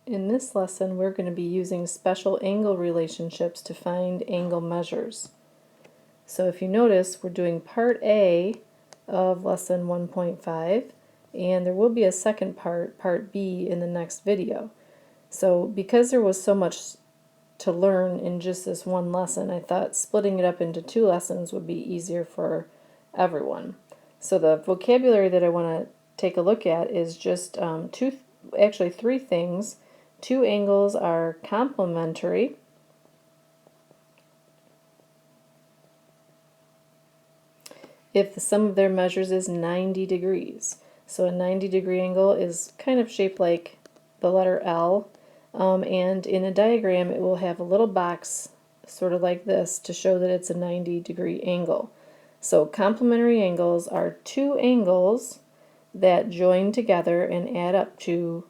In this lesson, we're going to be using special angle relationships to find angle measures. So if you notice, we're doing part A of lesson 1.5, and there will be a second part, part B, in the next video. So because there was so much to learn in just this one lesson, I thought splitting it up into two lessons would be easier for everyone. So the vocabulary that I want to take a look at is just three things. Two angles are complementary. If the sum of their measures is 90 degrees. So a 90-degree angle is kind of shaped like the letter L, and in a diagram it will have a little box sort of like this to show that it's a 90-degree angle. So complementary angles are two angles that join together and add up to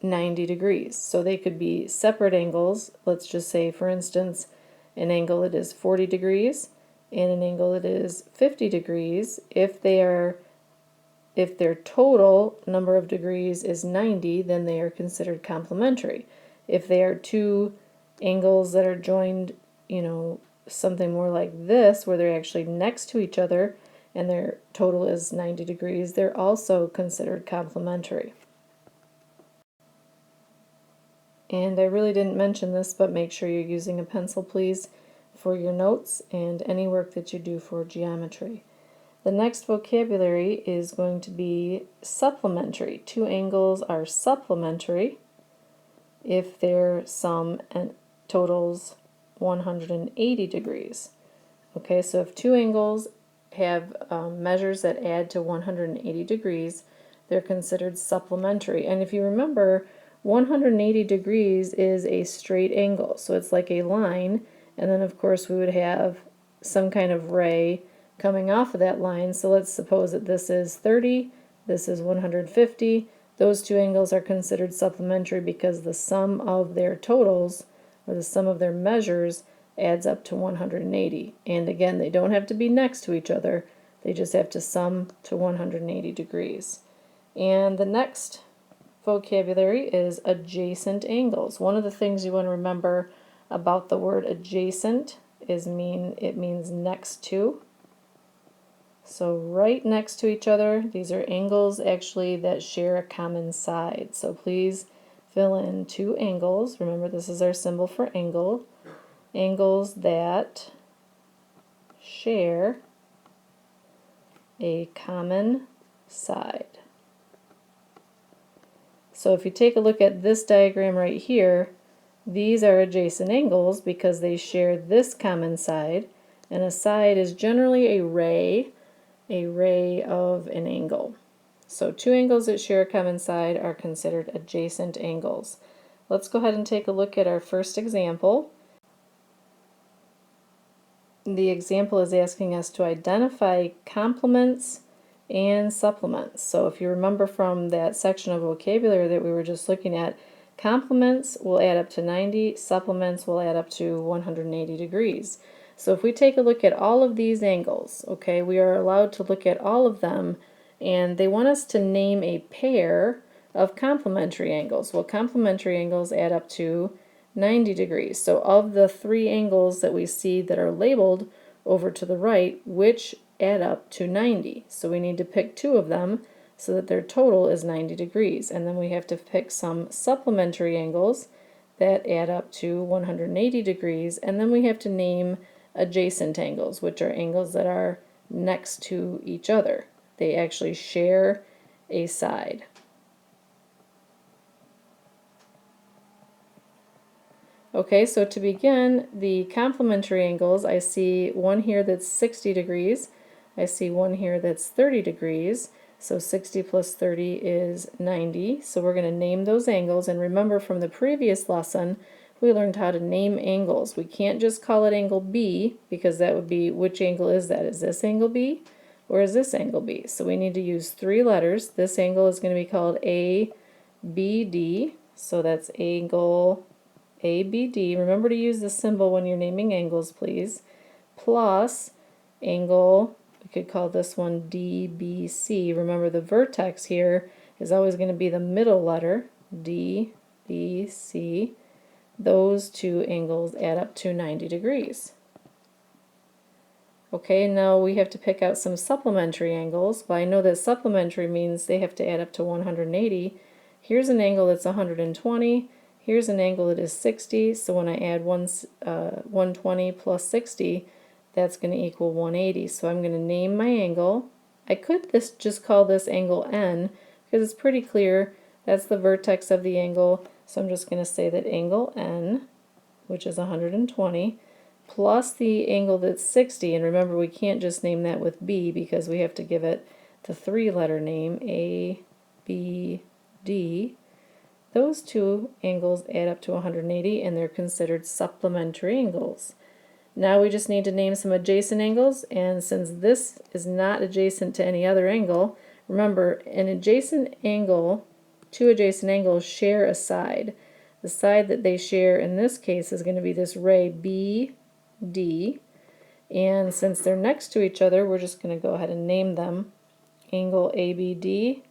90 degrees. So they could be separate angles. Let's just say, for instance, an angle that is 40 degrees and an angle that is 50 degrees. If their total number of degrees is 90, then they are considered complementary. If they are two angles that are joined, something more like this, where they're actually next to each other and their total is 90 degrees, they're also considered complementary. And I really didn't mention this, but make sure you're using a pencil, please, for your notes and any work that you do for geometry. The next vocabulary is going to be supplementary. Two angles are supplementary if their sum and totals 180 degrees. Okay, so if two angles have measures that add to 180 degrees, they're considered supplementary. And if you remember, 180 degrees is a straight angle, so it's like a line, and then of course we would have some kind of ray coming off of that line. So let's suppose that this is 30, this is 150. Those two angles are considered supplementary because the sum of their totals, or the sum of their measures, adds up to 180. And again, they don't have to be next to each other, they just have to sum to 180 degrees. And the next vocabulary is adjacent angles. One of the things you want to remember about the word adjacent is it means next to. So right next to each other, these are angles actually that share a common side. So please fill in two angles. Remember, this is our symbol for angle. Angles that share a common side. So if you take a look at this diagram right here, these are adjacent angles because they share this common side, and a side is generally a ray of an angle. So two angles that share a common side are considered adjacent angles. Let's go ahead and take a look at our first example. The example is asking us to identify complements and supplements. So if you remember from that section of vocabulary that we were just looking at, complements will add up to 90, supplements will add up to 180 degrees. So if we take a look at all of these angles, okay, we are allowed to look at all of them, and they want us to name a pair of complementary angles. Well, complementary angles add up to 90 degrees. So of the three angles that we see that are labeled over to the right, which add up to 90? So we need to pick two of them so that their total is 90 degrees. And then we have to pick some supplementary angles that add up to 180 degrees. And then we have to name adjacent angles, which are angles that are next to each other. They actually share a side. Okay, so to begin, the complementary angles, I see one here that's 60 degrees. I see one here that's 30 degrees. So 60 plus 30 is 90. So we're going to name those angles. And remember from the previous lesson, we learned how to name angles. We can't just call it angle B, because that would be, which angle is that? Is this angle B or is this angle B? So we need to use three letters. This angle is going to be called ABD. So that's angle ABD. Remember to use the symbol when you're naming angles, please. Plus angle, we could call this one DBC. Remember, the vertex here is always going to be the middle letter, D, ABC, those two angles add up to 90 degrees. Okay, now we have to pick out some supplementary angles. Well, I know that supplementary means they have to add up to 180. Here's an angle that's 120. Here's an angle that is 60. So when I add 120 plus 60, that's going to equal 180. So I'm going to name my angle. I could just call this angle N because it's pretty clear. That's the vertex of the angle. So I'm just going to say that angle N, which is 120, plus the angle that's 60, and remember we can't just name that with B because we have to give it the three-letter name, A, B, D. Those two angles add up to 180 and they're considered supplementary angles. Now we just need to name some adjacent angles, and since this is not adjacent to any other angle, remember an adjacent angle, two adjacent angles share a side. The side that they share in this case is going to be this ray BD, and since they're next to each other, we're just going to go ahead and name them angle ABD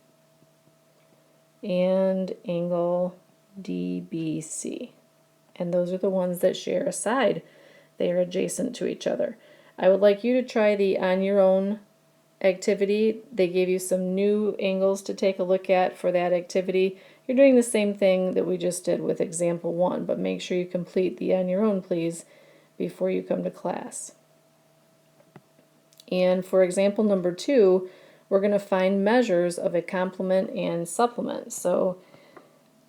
and angle DBC. And those are the ones that share a side. They are adjacent to each other. I would like you to try the on your own activity. They gave you some new angles to take a look at for that activity. You're doing the same thing that we just did with example 1, but make sure you complete the on your own, please, before you come to class. And for example number 2, we're going to find measures of a complement and supplement. So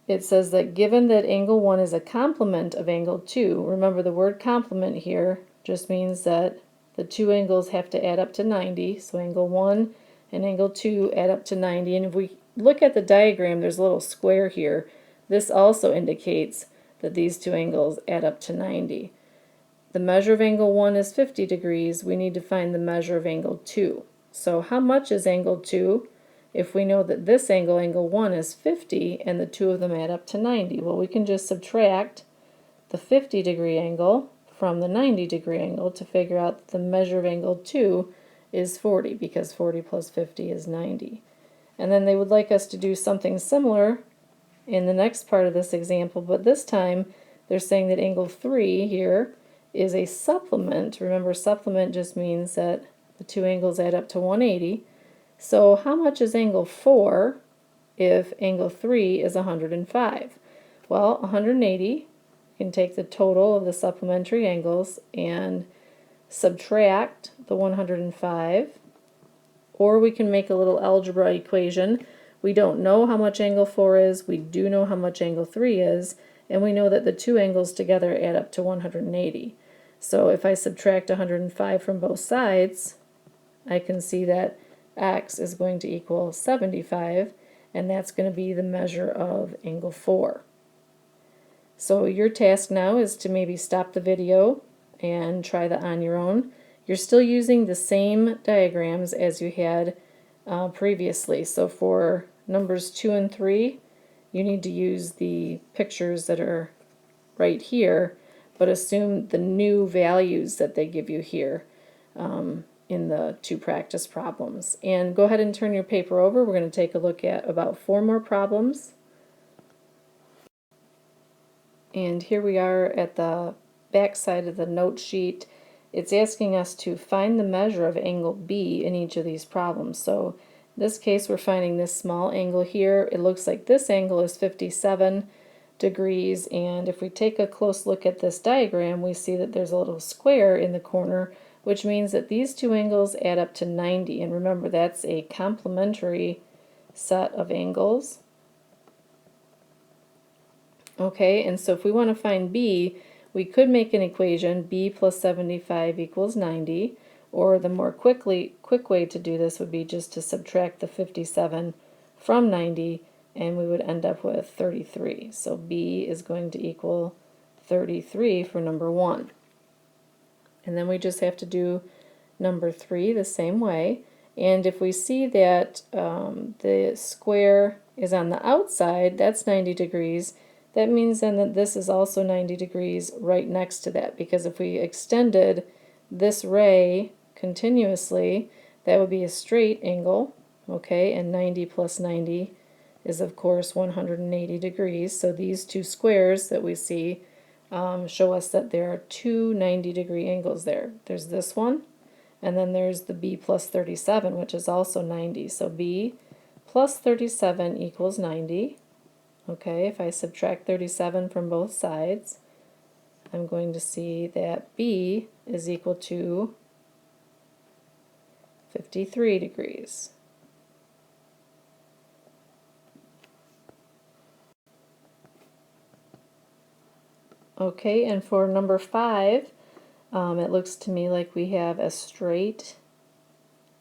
it says that given that angle 1 is a complement of angle 2, remember the word complement here just means that the two angles have to add up to 90, so angle 1 and angle 2 add up to 90, and if we look at the diagram, there's a little square here. This also indicates that these two angles add up to 90. The measure of angle 1 is 50 degrees. We need to find the measure of angle 2. So how much is angle 2? If we know that this angle, angle 1, is 50, and the two of them add up to 90, well, we can just subtract the 50 degree angle from the 90 degree angle to figure out that the measure of angle 2 is 40, because 40 plus 50 is 90. And then they would like us to do something similar in the next part of this example, but this time they're saying that angle 3 here is a supplement. Remember, supplement just means that the two angles add up to 180. So how much is angle 4 if angle 3 is 105? Well, 180, you can take the total of the supplementary angles and subtract the 105, or we can make a little algebra equation. We don't know how much angle 4 is, we do know how much angle 3 is, and we know that the two angles together add up to 180. So if I subtract 105 from both sides, I can see that x is going to equal 75, and that's going to be the measure of angle 4. So your task now is to maybe stop the video and try that on your own. You're still using the same diagrams as you had previously. So for numbers 2 and 3, you need to use the pictures that are right here, but assume the new values that they give you here in the two practice problems. And go ahead and turn your paper over. We're going to take a look at about 4 more problems. And here we are at the back side of the note sheet. It's asking us to find the measure of angle B in each of these problems. So in this case, we're finding this small angle here. It looks like this angle is 57 degrees, and if we take a close look at this diagram, we see that there's a little square in the corner, which means that these two angles add up to 90. And remember, that's a complementary set of angles. Okay, and so if we want to find B, we could make an equation, B plus 75 equals 90, or the more quick way to do this would be just to subtract the 57 from 90, and we would end up with 33. So B is going to equal 33 for number 1. And then we just have to do number 3 the same way. And if we see that the square is on the outside, that's 90 degrees. That means then that this is also 90 degrees right next to that, because if we extended this ray continuously, that would be a straight angle, okay, and 90 plus 90 is of course 180 degrees. So these two squares that we see show us that there are two 90-degree angles there. There's this one, and then there's the B plus 37, which is also 90. So B plus 37 equals 90. Okay, if I subtract 37 from both sides, I'm going to see that B is equal to 53 degrees. Okay, and for number 5, it looks to me like we have a straight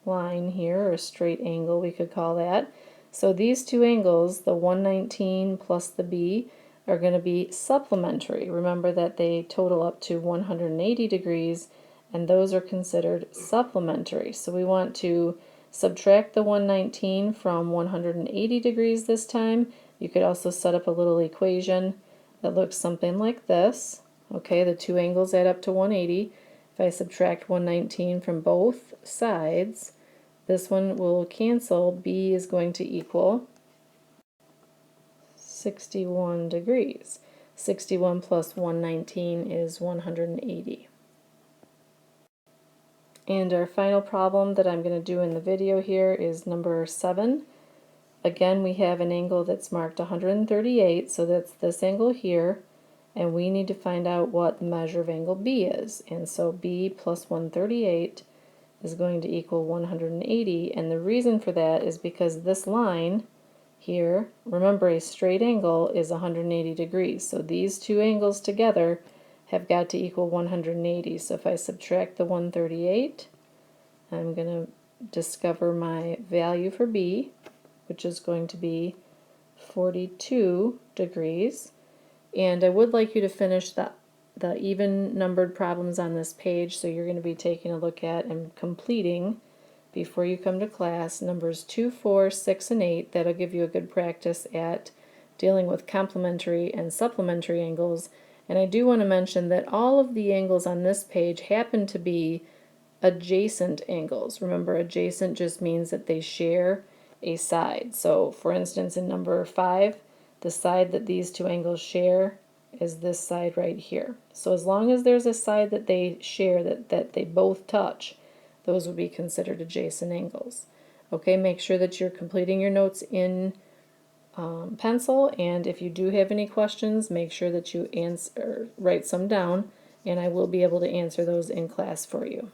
line here, or a straight angle we could call that. So these two angles, the 119 plus the B, are going to be supplementary. Remember that they total up to 180 degrees, and those are considered supplementary. So we want to subtract the 119 from 180 degrees this time. You could also set up a little equation that looks something like this. Okay, the two angles add up to 180. If I subtract 119 from both sides, this one will cancel. B is going to equal 61 degrees. 61 plus 119 is 180. And our final problem that I'm going to do in the video here is number 7. Again, we have an angle that's marked 138, so that's this angle here, and we need to find out what the measure of angle B is. And so B plus 138 is going to equal 180, and the reason for that is because this line here, remember a straight angle is 180 degrees, so these two angles together have got to equal 180. So if I subtract the 138, I'm going to discover my value for B, which is going to be 42 degrees. And I would like you to finish the even numbered problems on this page, so you're going to be taking a look at and completing before you come to class numbers 2, 4, 6, and 8. That'll give you a good practice at dealing with complementary and supplementary angles. And I do want to mention that all of the angles on this page happen to be adjacent angles. Remember, adjacent just means that they share a side. So for instance, in number 5, the side that these two angles share is this side right here. So as long as there's a side that they share, that they both touch, those would be considered adjacent angles. Okay, make sure that you're completing your notes in pencil, and if you do have any questions, make sure that you write some down, and I will be able to answer those in class for you.